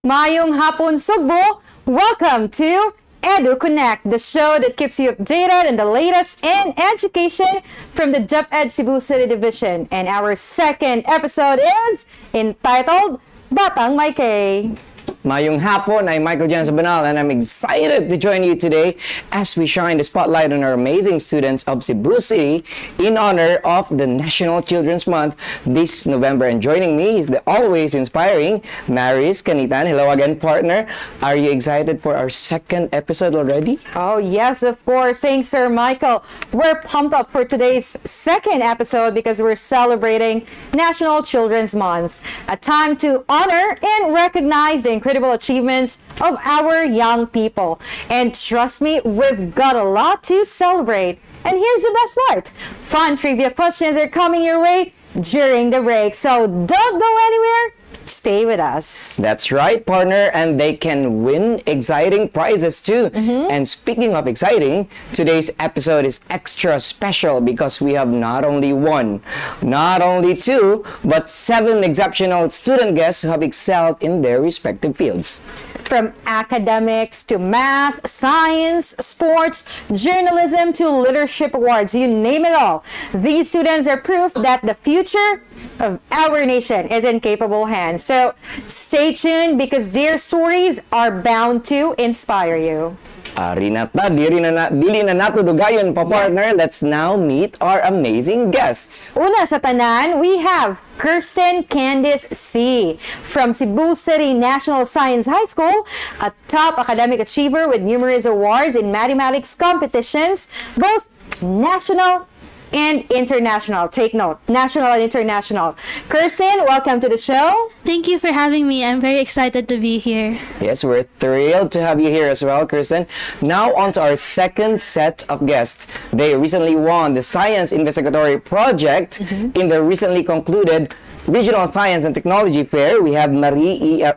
Mayong hapon, Sugbo! Welcome to EduConnect, the show that keeps you updated on the latest in education from the DepEd Cebu City Division. And our second episode is entitled Batang May K. Mayong hapon, I'm Michael Sabanal and I'm excited to join you today as we shine the spotlight on our amazing students of Cebu City in honor of the National Children's Month this November. And joining me is the always inspiring Mariz, Canitan. Hello again, partner. Are you excited for our second episode already? Oh yes, of course. Thanks, Sir Michael. We're pumped up for today's second episode because we're celebrating National Children's Month, a time to honor and recognize the incredible achievements of our young people. And trust me, we've got a lot to celebrate. And here's the best part. Fun trivia questions are coming your way during the break. So don't go anywhere. Stay with us. That's right, partner, and they can win exciting prizes too. And speaking of exciting, today's episode is extra special because we have not only one, not only two, but 7 exceptional student guests who have excelled in their respective fields. From academics to math, science, sports, journalism to leadership awards, you name it all. These students are proof that the future of our nation is in capable hands. So stay tuned because their stories are bound to inspire you. Dili na nato dugayon pa, partner. Let's now meet our amazing guests. Una sa tanan, we have Kiersten Candice C. from Cebu City National Science High School, a top academic achiever with numerous awards in mathematics competitions, both national and international. Take note, national and international. Kiersten, welcome to the show. Thank you for having me. I'm very excited to be here. Yes, we're thrilled to have you here as well, Kiersten. Now on to our second set of guests. They recently won the Science Investigatory Project in the recently concluded Regional Science and Technology Fair. We have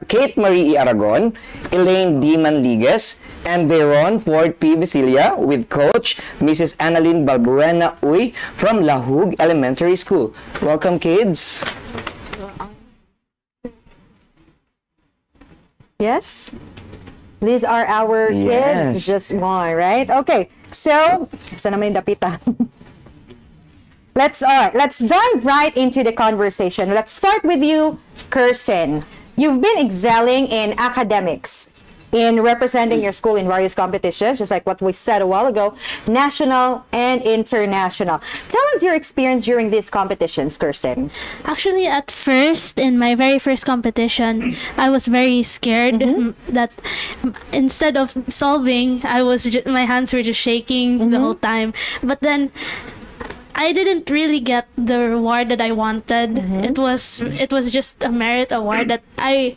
Kate Marie E. Aragon, Ellain D. Manliguez, and Veyron Ford P. Vecilla with coach Mrs. Annalyn Balbuena Uy from Lahug Elementary School. Welcome, kids. Yes? These are our kids. Just one, right? Okay. So, saan naman yung dapita? Let's dive right into the conversation. Let's start with you, Kiersten. You've been excelling in academics, in representing your school in various competitions, just like what we said a while ago, national and international. Tell us your experience during these competitions, Kiersten. Actually, at first, in my very first competition, I was very scared that instead of solving, my hands were just shaking the whole time. But then, I didn't really get the reward that I wanted. It was just a merit award that I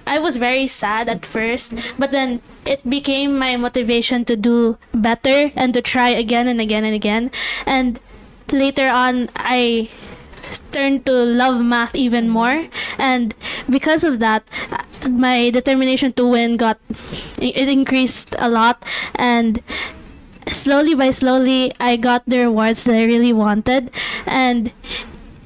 was very sad at first, but then it became my motivation to do better and to try again and again and again. And later on, I turned to love math even more, and because of that, my determination to win increased a lot. And slowly by slowly, I got the rewards that I really wanted, and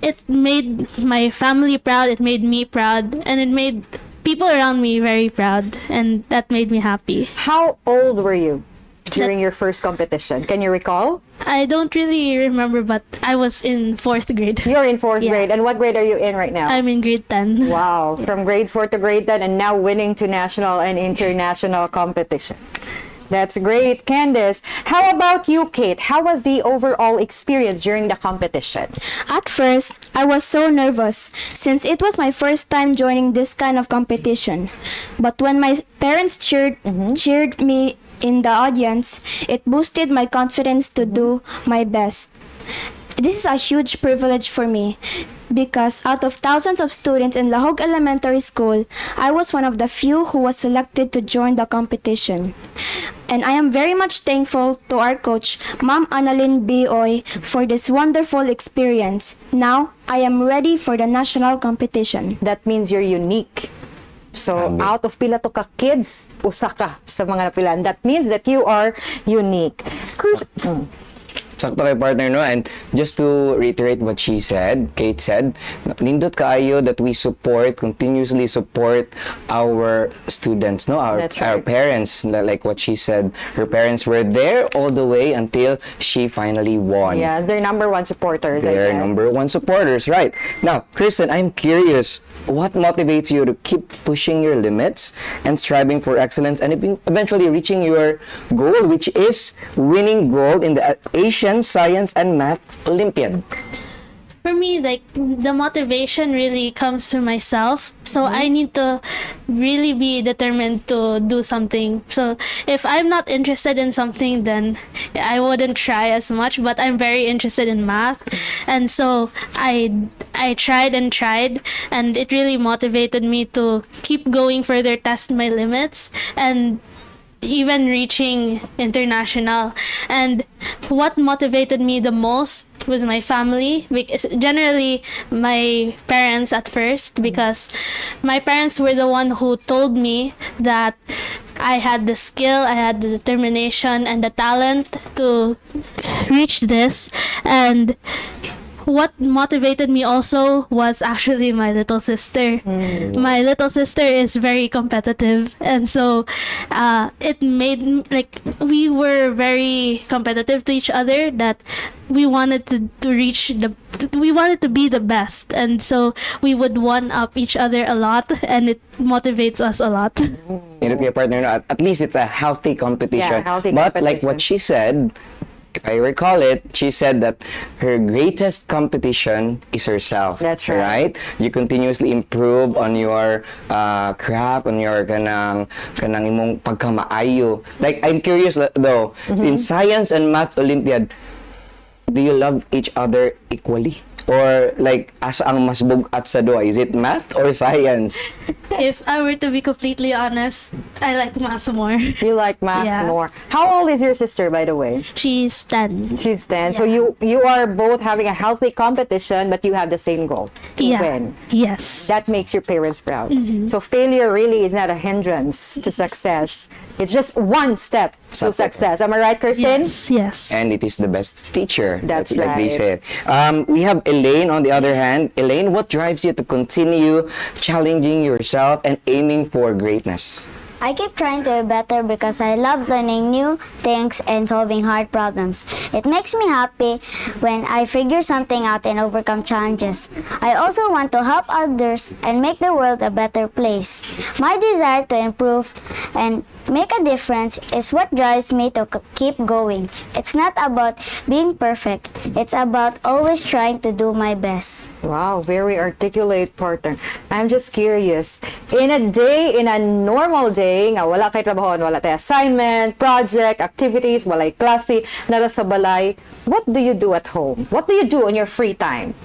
it made my family proud, it made me proud, and it made people around me very proud, and that made me happy. How old were you during your first competition? Can you recall? I don't really remember, but I was in 4th grade. You're in 4th grade, and what grade are you in right now? I'm in grade 10. Wow, from grade 4 to grade 10, and now winning to national and international competition. That's great, Candice. How about you, Kate? How was the overall experience during the competition? At first, I was so nervous since it was my first time joining this kind of competition. But when my parents cheered me in the audience, it boosted my confidence to do my best. This is a huge privilege for me because out of thousands of students in Lahug Elementary School, I was one of the few who was selected to join the competition. And I am very much thankful to our coach, Ma'am Annalyn B. Oy, for this wonderful experience. Now, I am ready for the national competition. That means you're unique. So, out of pila to ka kids, usa ka sa mga napilan. That means that you are unique. sakto kay partner, no? And just to reiterate what she said, Kate said, nindot kaayo that we continuously support our students, no? Our parents, like what she said, her parents were there all the way until she finally won. Yes, they're number one supporters. They're number one supporters, right? Now, Kiersten, I'm curious, what motivates you to keep pushing your limits and striving for excellence and eventually reaching your goal, which is winning gold in the Asian Science and Math Olympiad? For me, like, the motivation really comes through myself. So I need to really be determined to do something. So if I'm not interested in something, then I wouldn't try as much. But I'm very interested in math, and so I tried and tried, and it really motivated me to keep going further, test my limits, and even reaching international. And what motivated me the most was my family, because generally my parents at first, because my parents were the one who told me that I had the skill, I had the determination and the talent to reach this. And what motivated me also was actually my little sister. My little sister is very competitive, and so it made, like, we were very competitive to each other, that we wanted to reach we wanted to be the best, and so we would one up each other a lot, and it motivates us a lot. Your partner, at least it's a healthy competition. Yeah, healthy but competition. like what she said, if I recall it, she said that her greatest competition is herself. That's right. You continuously improve on your craft, on your kanang imong pagkamaayo. Like, I'm curious though, in Science and Math Olympiad, do you love each other equally? Or like, as ang mas bugat sa dua, is it math or science? If I were to be completely honest, I like math more. You like math Yeah. more. How old is your sister, by the way? She's 10. She's 10. So you are both having a healthy competition, but you have the same goal, to win. Yes. That makes your parents proud. So failure really is not a hindrance to success. It's just one step to success. Am I right, Kiersten? Yes. Yes. And it is the best teacher. That's like they right. said. We have Ellain on the other hand. Ellain, what drives you to continue challenging yourself and aiming for greatness? I keep trying to be better because I love learning new things and solving hard problems. It makes me happy when I figure something out and overcome challenges. I also want to help others and make the world a better place. My desire to improve and make a difference is what drives me to keep going. It's not about being perfect. It's about always trying to do my best. Wow, very articulate, partner. I'm just curious. In a normal day, nga wala kay trabaho, wala tay assignment, project, activities, walay klase, nara sa balay, what do you do at home? What do you do on your free time?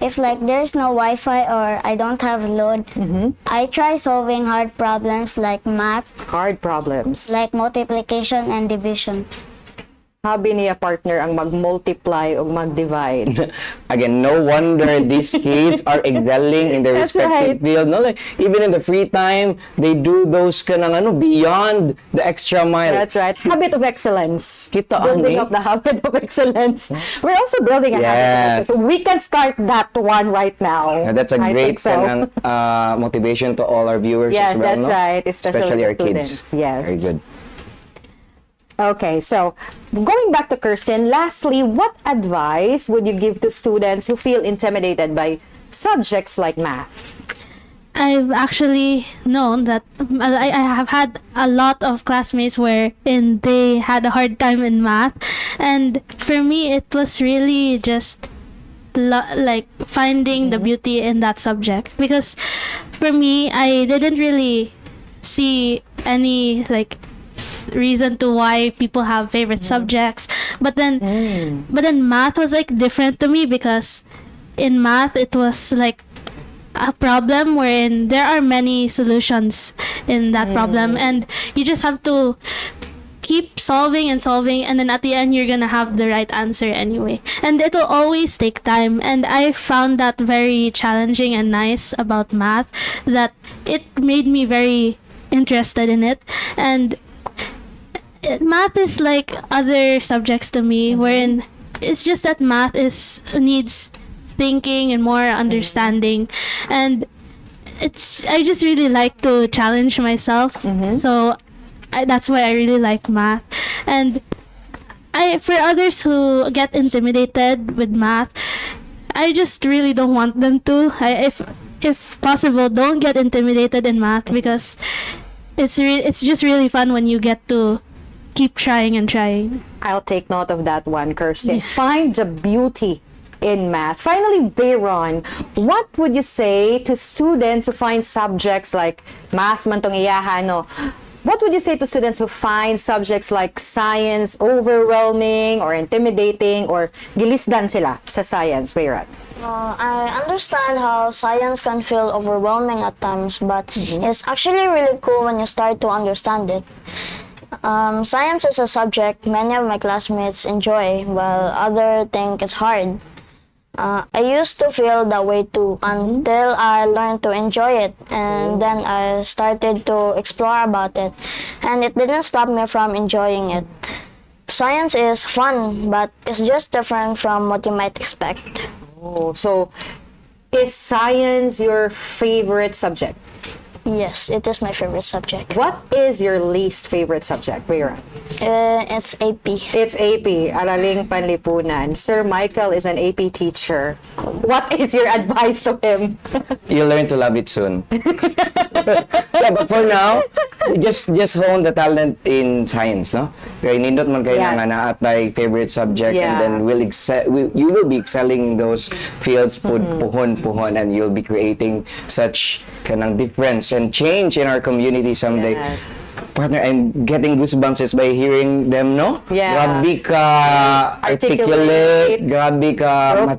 If like there's no Wi-Fi or I don't have load, I try solving hard problems like math, Hard problems. like multiplication and division. Habi niya, partner, ang mag-multiply o mag-divide. Again, no wonder these kids are excelling in their That's respective right. field. No, like, even in the free time, they do those kanang beyond the extra mile. That's right. Habit of excellence. Kita Building ani. up the habit of excellence. We're also building a habit of Yes. excellence. So we can start that one right now. Yeah, that's a I great think so. motivation to all our viewers Yes, as well. that's no? right. Especially our the students. kids. Yes. Very good. Okay, so going back to Kiersten, lastly, what advice would you give to students who feel intimidated by subjects like math? I've actually known that I have had a lot of classmates wherein they had a hard time in math, and for me it was really just like finding the beauty in that subject, because for me I didn't really see any like reason to why people have favorite subjects, but then math was like different to me, because in math it was like a problem wherein there are many solutions in that problem, and you just have to keep solving and solving, and then at the end you're gonna have the right answer anyway, and it will always take time. And I found that very challenging and nice about math, that it made me very interested in it. And math is like other subjects to me, wherein It's just that math needs thinking and more understanding, and I just really like to challenge myself. So that's why I really like math. And for others who get intimidated with math, I just really don't want them to. If possible, don't get intimidated in math, because it's just really fun when you get to keep trying and trying. I'll take note of that one, Kiersten. Find the beauty in math. Finally, Veyron, what would you say to students who find subjects like math man tong iyahan, no? What would you say to students who find subjects like science overwhelming or intimidating, or gilisdan sila sa science, Veyron? I understand how science can feel overwhelming at times, but it's actually really cool when you start to understand it. Science is a subject many of my classmates enjoy, while others think it's hard. I used to feel that way too until I learned to enjoy it, and then I started to explore about it, and it didn't stop me from enjoying it. Science is fun, but it's just different from what you might expect. Oh, so is science your favorite subject? Yes, it is my favorite subject. What is your least favorite subject, Veyron? It's AP. It's AP, Araling Panlipunan. Sir Michael is an AP teacher. What is your advice to him? You'll learn to love it soon. Yeah, but for now, just hone the talent in science, no? Kaya nindot man kayo Yes. nga na at favorite subject, Yeah. and then you will be excelling in those fields, puhon, and you'll be creating such kanang difference and change in our community someday. Yes. Partner, I'm getting goosebumps by hearing them, no? Yeah. Grabe ka articulate, grabe ka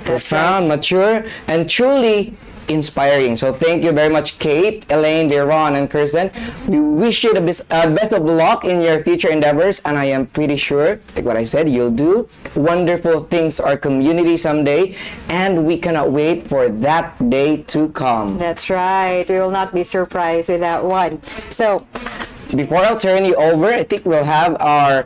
profound, mature, and truly inspiring. So thank you very much, Kate, Ellain, Veyron, and Kiersten. We wish you the best of luck in your future endeavors, and I am pretty sure, like what I said, you'll do wonderful things to our community someday, and we cannot wait for that day to come. That's right. We will not be surprised with that one. So, Before I'll turn you over, I think we'll have our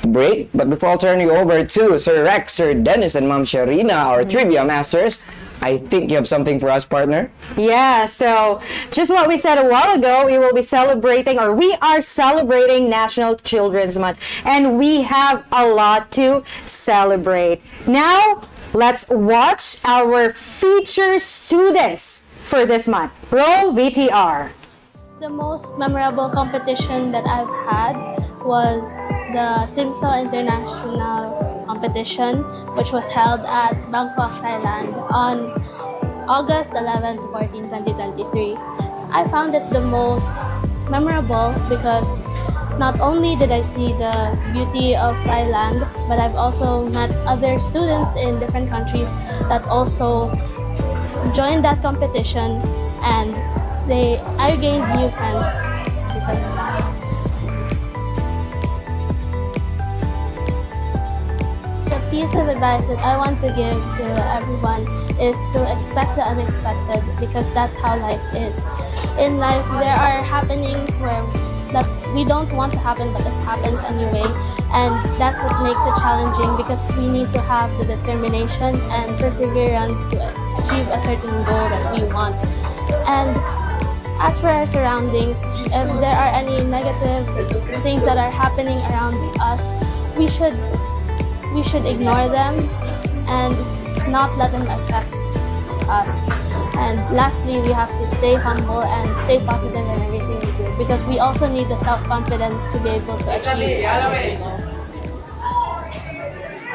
break. But before I'll turn you over to Sir Rex, Sir Dennis, and Ma'am Cherina, our trivia masters, I think you have something for us, partner. yeah, so just what we said a while ago, we will be celebrating, or we are celebrating National Children's Month, and we have a lot to celebrate. Now, let's watch our feature students for this month. Roll VTR. The most memorable competition that I've had was the Simso International Competition, which was held at Bangkok, Thailand on August 11 to 14, 2023. I found it the most memorable because not only did I see the beauty of Thailand, but I've also met other students in different countries that also joined that competition, and I gained new friends because of that. The piece of advice that I want to give to everyone is to expect the unexpected, because that's how life is. In life, there are happenings that we don't want to happen, but it happens anyway, and that's what makes it challenging, because we need to have the determination and perseverance to achieve a certain goal that we want. And as for our surroundings, if there are any negative things that are happening around us, we should ignore them and not let them affect us. And lastly, we have to stay humble and stay positive in everything we do, because we also need the self-confidence to be able to achieve our certain goals.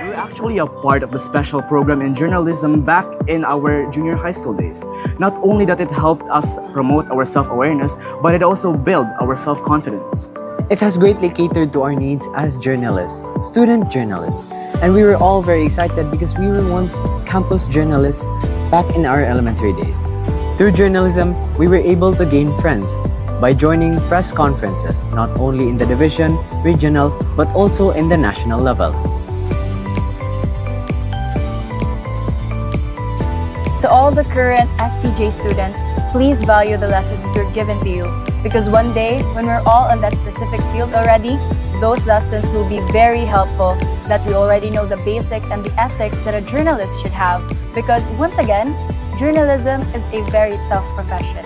We were actually a part of the special program in journalism back in our junior high school days. Not only that it helped us promote our self-awareness, but it also built our self-confidence. It has greatly catered to our needs as journalists, student journalists, and we were all very excited because we were once campus journalists back in our elementary days. Through journalism, we were able to gain friends by joining press conferences, not only in the division, regional, but also in the national level. To all the current SPJ students, please value the lessons that are given to you, because one day, when we're all on that specific field already, those lessons will be very helpful that we already know the basics and the ethics that a journalist should have, because once again, journalism is a very tough profession.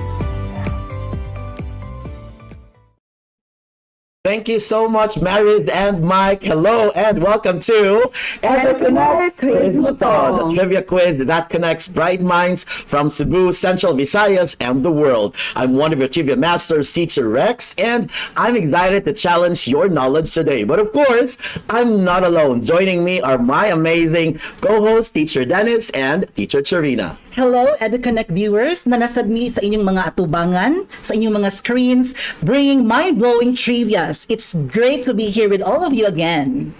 Thank you so much, Mariz and Mike. Hello and welcome to EduConnect Quiz Luton, the trivia quiz that connects bright minds from Cebu, Central Visayas, and the world. I'm one of your trivia masters, Teacher Rex, and I'm excited to challenge your knowledge today. But of course, I'm not alone. Joining me are my amazing co-hosts, Teacher Dennis and Teacher Cherina. Hello, EduConnect viewers na nasadmi sa inyong mga atubangan, sa inyong mga screens, bringing mind-blowing trivias. It's great to be here with all of you again.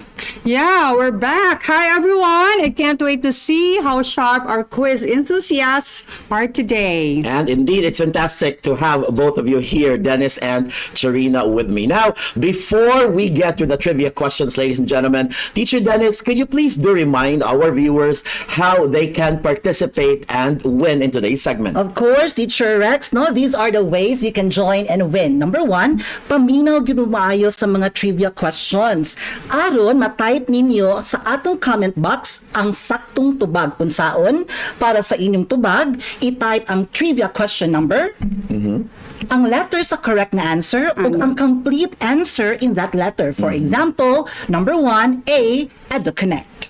Yeah, we're back. Hi, everyone. I can't wait to see how sharp our quiz enthusiasts are today. And indeed, it's fantastic to have both of you here, Dennis and Cherina, with me. Now, before we get to the trivia questions, ladies and gentlemen, Teacher Dennis, could you please do remind our viewers how they can participate and win in today's segment? Of course, Teacher Rex, no, these are the ways you can join and win. Number one, paminaw gyud maayo sa mga trivia questions. Aron ma-type ninyo sa atong comment box ang saktong tubag unsaon. Para sa inyong tubag, i-type ang trivia question number, ang letter sa correct na answer, o ang complete answer in that letter. For example, number 1, A, EduConnect.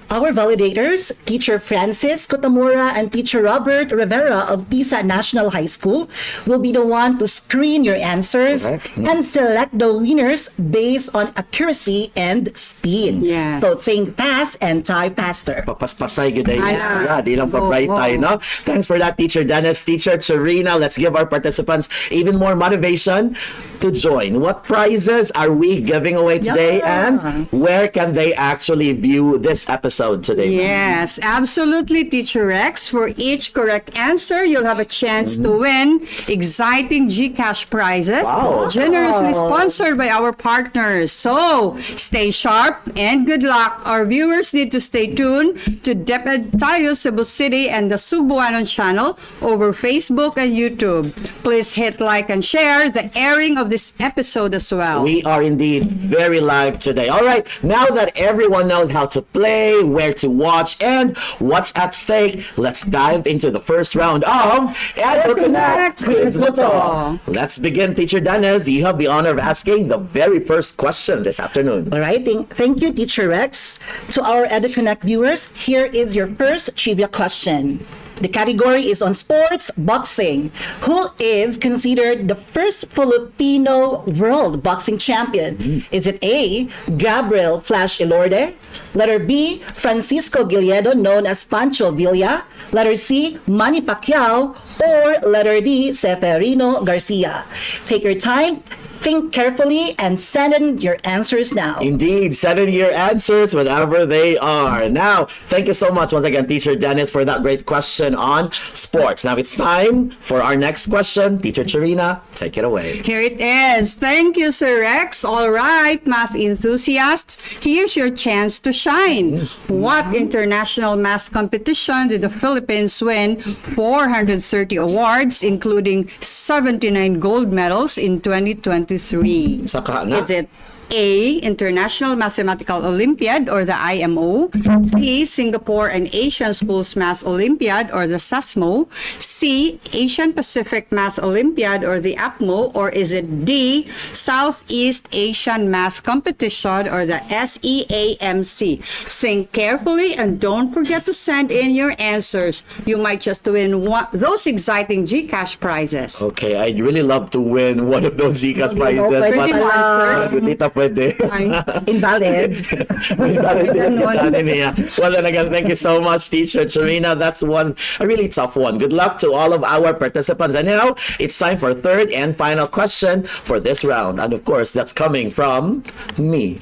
Our validators, Teacher Francis Cotamura and Teacher Robert Rivera of TISA National High School, will be the one to screen your answers and select the winners based on accuracy and speed. Yeah. So think fast and type faster. Papaspasay good day. Yeah, di lang pa-bright tayo, no? Thanks for that, Teacher Dennis. Teacher Cherina, let's give our participants even more motivation to join. What prizes are we giving away today, and where can they actually view this episode today? Yes, absolutely, Teacher Rex. For each correct answer, you'll have a chance to win exciting GCash prizes, generously sponsored by our partners. So, stay sharp and good luck. Our viewers need to stay tuned to DepEd Tayo Cebu City and the Sugboanon channel over Facebook and YouTube. Please hit like and share the airing of this episode as well. We are indeed very live today. All right, now that everyone knows how to play, where to watch, and what's at stake, let's dive into the first round of EduConnect Quiz Luton. Let's begin, Teacher Dennis. You have the honor of asking the very first question this afternoon. All right, thank you, Teacher Rex. To our EduConnect viewers, here is your first trivia question. The category is on sports boxing. Who is considered the first Filipino world boxing champion? Is it A, Gabriel Flash Ilorde? Letter B, Francisco Gilledo, known as Pancho Villa? Letter C, Manny Pacquiao? Or letter D, Seferino Garcia? Take your time, think carefully, and send in your answers now. Indeed, send in your answers whatever they are. Now, thank you so much once again, Teacher Dennis, for that great question on sports. Now it's time for our next question. Teacher Cherina, take it away. Here it is. Thank you, Sir Rex. All right, math enthusiasts, here's your chance to shine. What international math competition did the Philippines win 430 awards, including 79 gold medals in 2023? Saka na. Is it A, International Mathematical Olympiad or the IMO, B, Singapore and Asian Schools Math Olympiad or the SASMO, C, Asian Pacific Math Olympiad or the APMO, or is it D, Southeast Asian Math Competition or the SEAMC? Think carefully and don't forget to send in your answers. You might just win those exciting GCash prizes. Okay, I'd really love to win one of those GCash prizes. But pwede. Invalid. Well, then again, thank you so much, Teacher Cherina. That's a really tough one. Good luck to all of our participants. And now, it's time for third and final question for this round. And of course, that's coming from me.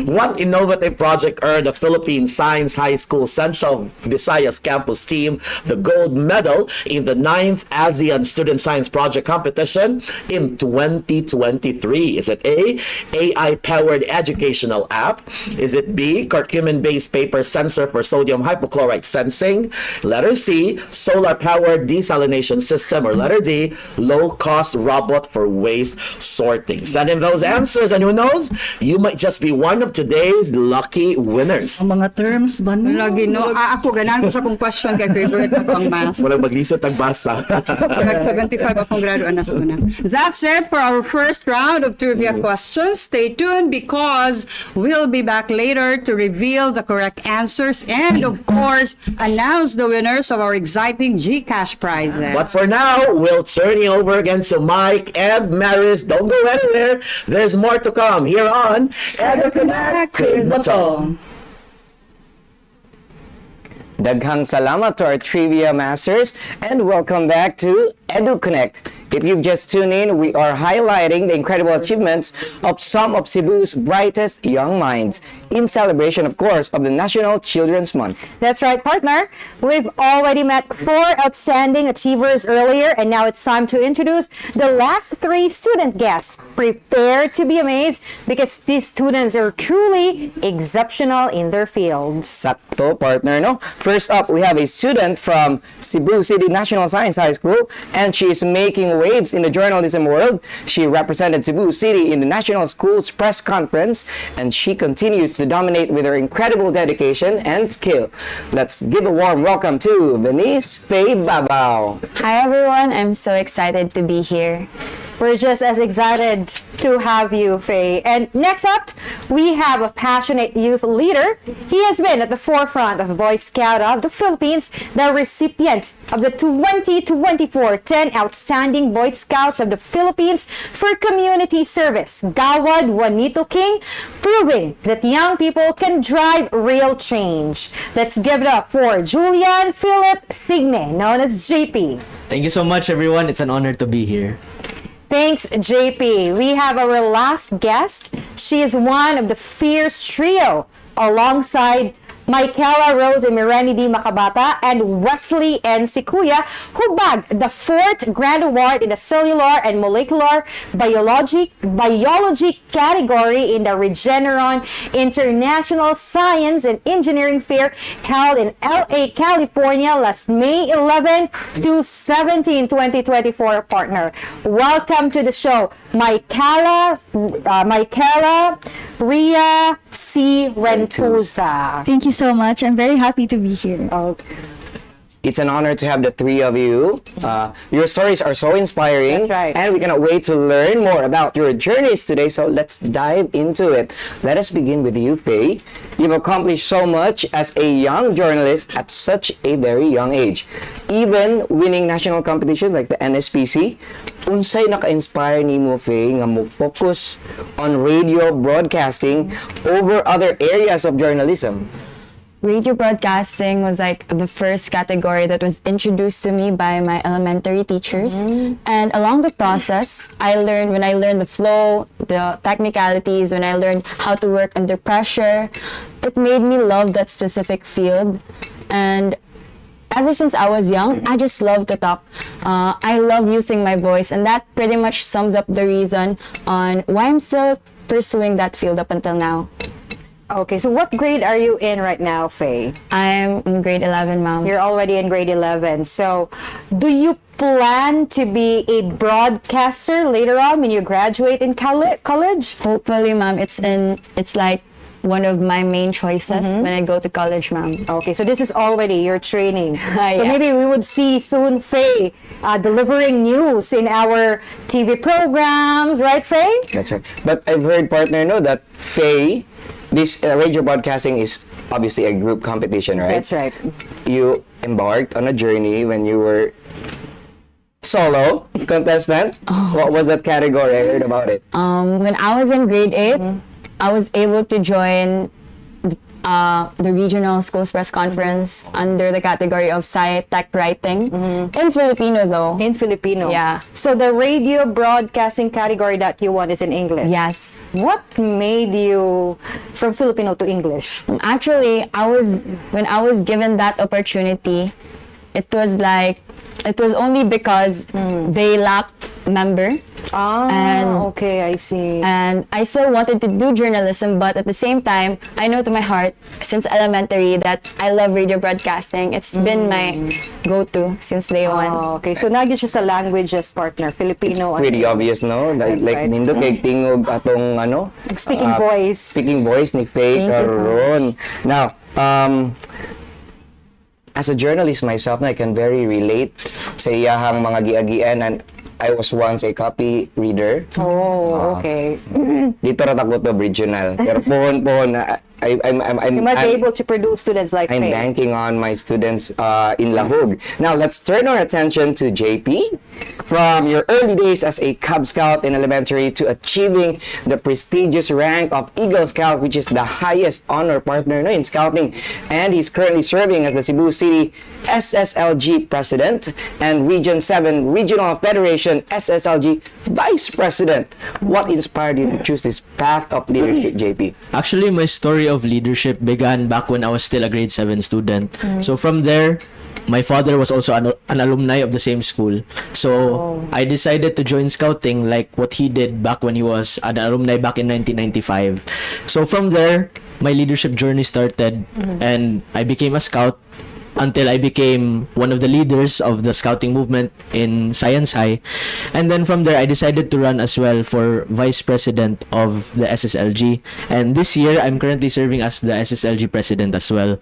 What innovative project earned the Philippine Science High School Central Visayas campus team the gold medal in the 9th ASEAN Student Science Project Competition in 2023? Is it A, AI-powered educational app? Is it B, curcumin-based paper sensor for sodium hypochlorite sensing? Letter C, solar-powered desalination system? Or letter D, low-cost robot for waste sorting? Send in those answers, and who knows, you might just be one of today's lucky winners. Ang mga terms ba no? Lagi no, ako ganahan ko sa kong question kay favorite ko pang math. Walang maglisot ang basa. Correct, 75 akong graduate na una. That's it for our first round of trivia questions. Stay tuned because we'll be back later to reveal the correct answers and, of course, announce the winners of our exciting GCash prizes. But for now, we'll turn you over again to Mike and Mariz. Don't go anywhere. There's more to come here on EduConnect. Quiz Bato. Daghang salamat to our trivia masters and welcome back to EduConnect. If you've just tuned in, we are highlighting the incredible achievements of some of Cebu's brightest young minds in celebration, of course, of the National Children's Month. That's right, partner. We've already met 4 outstanding achievers earlier, and now it's time to introduce the last 3 student guests. Prepare to be amazed because these students are truly exceptional in their fields. Sakto, partner, no? First up, we have a student from Cebu City National Science High School, and she is making waves in the journalism world. She represented Cebu City in the National Schools Press Conference, and she continues to dominate with her incredible dedication and skill. Let's give a warm welcome to Venice, Faye, Babao. Hi everyone, I'm so excited to be here. We're just as excited to have you, Faye. And next up, we have a passionate youth leader. He has been at the forefront of Boy Scout of the Philippines, the recipient of the 2024 10 Outstanding Boy Scouts of the Philippines for Community Service, Gawad Juanito King, proving that young people can drive real change. Let's give it up for Julian, Philippe, Signe, known as JP. Thank you so much, everyone. It's an honor to be here. Thanks, JP. We have our last guest. She is one of the fierce trio alongside Michaela Rose and Mirani D. Macabata and Wesley N. Sikuya, who bagged the 4th Grand Award in the Cellular and Molecular Biology category in the Regeneron International Science and Engineering Fair held in LA, California last May 11 to 17, 2024, partner. Welcome to the show, Michaela Ria C. Rentuza. Thank you so much. I'm very happy to be here. It's an honor to have the 3 of you. Your stories are so inspiring. That's right. And we cannot wait to learn more about your journeys today. So let's dive into it. Let us begin with you, Faye. You've accomplished so much as a young journalist at such a very young age. Even winning national competitions like the NSPC. Unsay naka-inspire nimo, Faye, nga mo focus on radio broadcasting over other areas of journalism? Radio broadcasting was like the first category that was introduced to me by my elementary teachers. And along the process, when I learned the flow, the technicalities, when I learned how to work under pressure, it made me love that specific field. And ever since I was young, I just love to talk. I love using my voice, and that pretty much sums up the reason on why I'm still pursuing that field up until now. Okay, so what grade are you in right now, Faye? I'm in grade 11, ma'am. You're already in grade 11. So, do you plan to be a broadcaster later on when you graduate in college? Hopefully, ma'am. It's like one of my main choices when I go to college, ma'am. Okay, so this is already your training. So Yeah. maybe we would see soon Faye delivering news in our TV programs, right, Faye? That's right. But I've heard, partner, that Faye, this radio broadcasting is obviously a group competition, right? That's right. You embarked on a journey when you were solo contestant. What was that category? I heard about it. When I was in grade 8, I was able to join the regional schools press conference under the category of sci-tech writing. In Filipino, though. In Filipino. Yeah. So the radio broadcasting category that you want is in English? Yes. What made you from Filipino to English? Actually, when I was given that opportunity, it was only because they lacked member. Okay, I see. And I still wanted to do journalism, but at the same time, I know to my heart, since elementary, that I love radio broadcasting. It's been my go-to since day one. Okay, so now you're just a languages partner, Filipino. Pretty obvious, no? Like right. nindot kay tingog atong ano? Speaking voice. Speaking voice ni Faye karon. Now, as a journalist myself, I can very relate sa iyahang mga giagian, and I was once a copy reader. Oh, okay. Dito ra takot to regional. Pero pohon I'm you might be able to produce students like I'm Faye. banking on my students in Lahug. Now, let's turn our attention to JP. From your early days as a Cub Scout in elementary to achieving the prestigious rank of Eagle Scout, which is the highest honor partner in scouting. And he's currently serving as the Cebu City SSLG President and Region 7 Regional Federation SSLG Vice President. What inspired you to choose this path of leadership, JP? Actually, my story of leadership began back when I was still a grade 7 student. So from there, my father was also an alumni of the same school. So I decided to join scouting like what he did back when he was an alumni back in 1995. So from there, my leadership journey started, and I became a scout until I became one of the leaders of the scouting movement in Science High. And then from there, I decided to run as well for vice president of the SSLG. And this year, I'm currently serving as the SSLG president as well.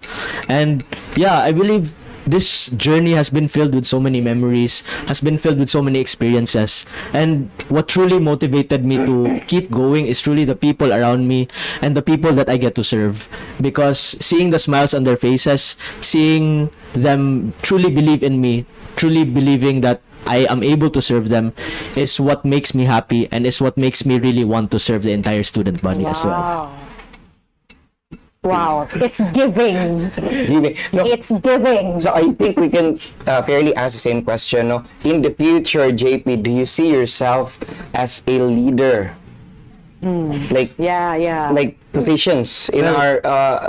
And yeah, I believe this journey has been filled with so many memories, has been filled with so many experiences. And what truly motivated me to keep going is truly the people around me and the people that I get to serve. Because seeing the smiles on their faces, seeing them truly believe in me, truly believing that I am able to serve them is what makes me happy, and is what makes me really want to serve the entire student body as well. Wow, it's giving. No. It's giving. So I think we can fairly ask the same question. No? In the future, JP, do you see yourself as a leader? Like like positions in our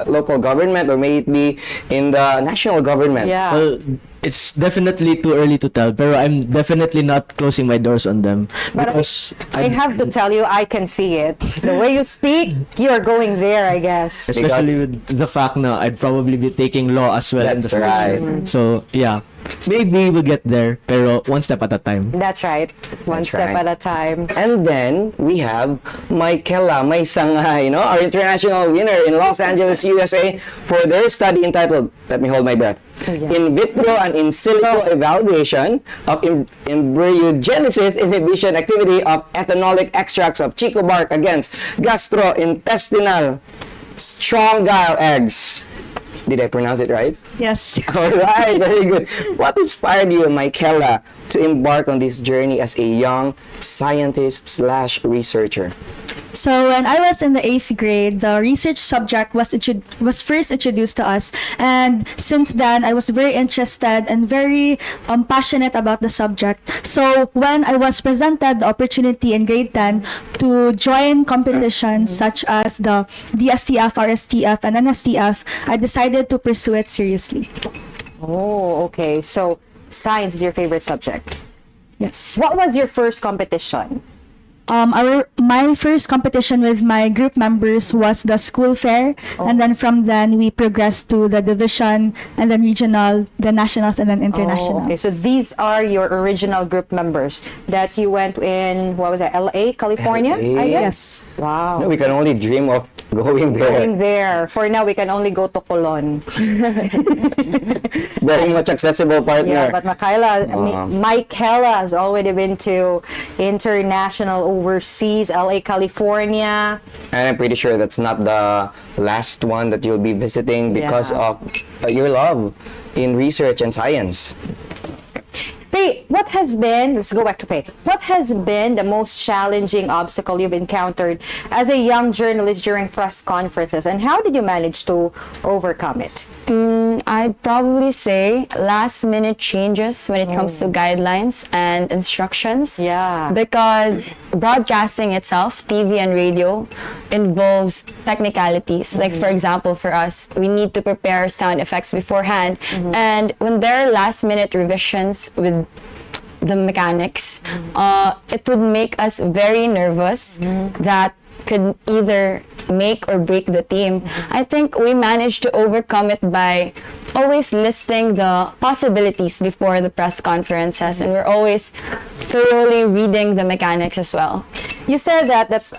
local government, or may it be in the national government? Yeah. Well, it's definitely too early to tell, pero I'm definitely not closing my doors on them. But Because I have to tell you, I can see it. The way you speak, you're going there, I guess. especially with the fact na I'd probably be taking law as well. That's right. So yeah, maybe we'll get there, pero one step at a time. That's right. One That's step right. at a time. And then we have Michaela, may sangay, no? Our international winner in Los Angeles, USA, for their study entitled, let me hold my breath, In Vitro and In Silico Evaluation of Embryogenesis Inhibition Activity of Ethanolic Extracts of Chico Bark Against Gastrointestinal Strong-Gile Eggs. Did I pronounce it right? Yes. All right, very good. What inspired you, Michaela, to embark on this journey as a young scientist/researcher? So when I was in the 8th grade, the research subject was first introduced to us, and since then I was very interested and very passionate about the subject. So when I was presented the opportunity in grade 10 to join competitions such as the DSTF, RSTF, and NSTF, I decided to pursue it seriously. Oh, okay. So science is your favorite subject. Yes. What was your first competition? My first competition with my group members was the school fair, and then from then we progressed to the division, and then regional, the nationals, and then international. Oh, okay, so these are your original group members that you went in, what was it, LA, California? LA. I guess. Yes. Wow. No, we can only dream of going there. Going there. For now, we can only go to Colon. Very much accessible partner. Yeah, but Michaela has already been to international, overseas, LA, California. And I'm pretty sure that's not the last one that you'll be visiting because of your love in research and science. Faye, what has been, let's go back to Faye. What has been the most challenging obstacle you've encountered as a young journalist during press conferences, and how did you manage to overcome it? I'd probably say last minute changes when it comes to guidelines and instructions. Yeah. Because broadcasting itself, TV and radio, involves technicalities. Like for example, for us, we need to prepare sound effects beforehand. And when there are last minute revisions with the mechanics. It would make us very nervous that could either make or break the team. I think we managed to overcome it by always listing the possibilities before the press conferences, and we're always thoroughly reading the mechanics as well. You said that that's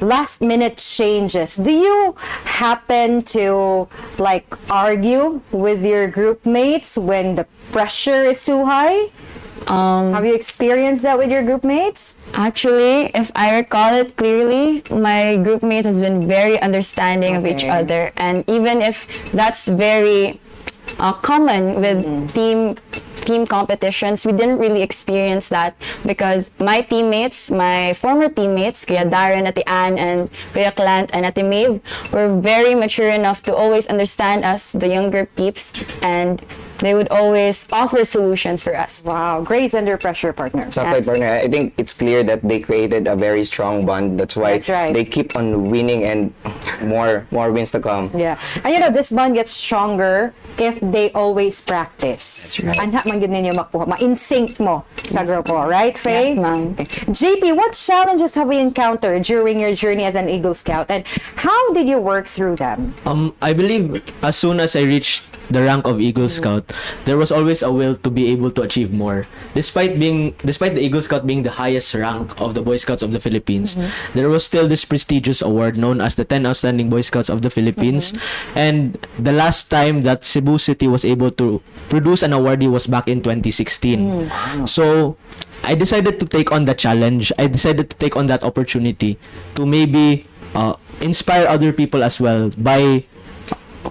last minute changes. Do you happen to like argue with your group mates when the pressure is too high? Have you experienced that with your group mates? Actually, if I recall it clearly, my group mates has been very understanding of each other, and even if that's very common with team competitions, we didn't really experience that because my teammates, my former teammates, Kuya Darren, Ate Ann, and Kuya Clant, and Ate Maeve, were very mature enough to always understand us, the younger peeps, and they would always offer solutions for us. Wow, grace under pressure, partner. So, partner, I think it's clear that they created a very strong bond. That's why they keep on winning and more wins to come. Yeah. And you know, this bond gets stronger if they always practice. That's right. Anha man gid ninyo makuha, ma-in-sync mo sa grupo, right, Faye? Yes, ma'am. JP, what challenges have you encountered during your journey as an Eagle Scout, and how did you work through them? I believe as soon as I reached the rank of Eagle Scout, there was always a will to be able to achieve more. Despite the Eagle Scout being the highest rank of the Boy Scouts of the Philippines, there was still this prestigious award known as the 10 Outstanding Boy Scouts of the Philippines. And the last time that Cebu City was able to produce an awardee was back in 2016. So I decided to take on the challenge. I decided to take on that opportunity to maybe inspire other people as well by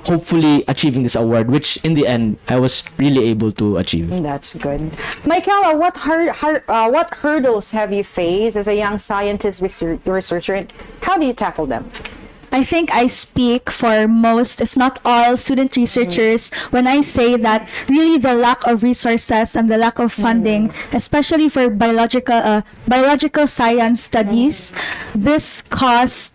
hopefully achieving this award, which in the end I was really able to achieve. That's good. Michaela, what hurdles have you faced as a young scientist researcher, and how do you tackle them? I think I speak for most, if not all, student researchers when I say that really the lack of resources and the lack of funding, especially for biological science studies, this caused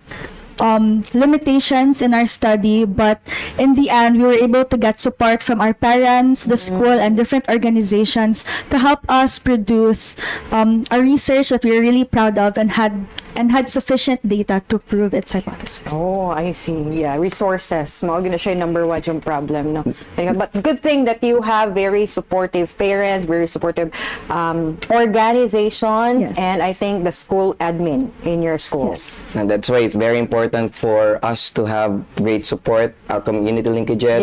limitations in our study, but in the end we were able to get support from our parents, the school, and different organizations to help us produce a research that we were really proud of and had sufficient data to prove its hypothesis. Oh, I see. Yeah, resources. Mo gonna siya yung number one yung problem, no? But good thing that you have very supportive parents, very supportive organizations, and I think the school admin in your school. Yes. And that's why it's very important for us to have great support, our community linkages,